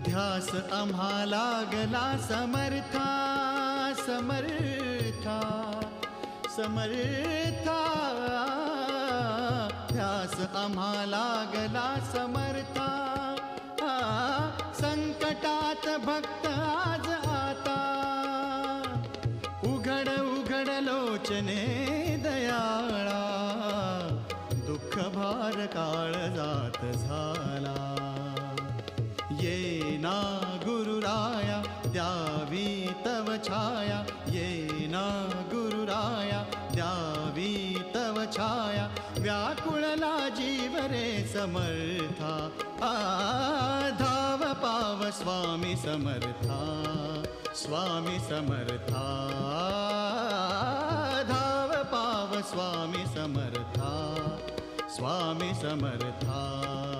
ध्यास आम्हा लागला समर्था समर्था समर्था, ध्यास आम्हा लागला समर्था। संकटात भक्त आज आता, उघड उघड लोचने दयाळा, दुःख भार काळजात झाला। ये ना गुरुराया द्यावी तव छाया, ये ना गुरुराया द्यावी तव छाया। व्याकुळला जीव रे समर्था, धाव पाव स्वामी समर्था, स्वामी समर्था, धाव पाव स्वामी समर्था, स्वामी समर्था।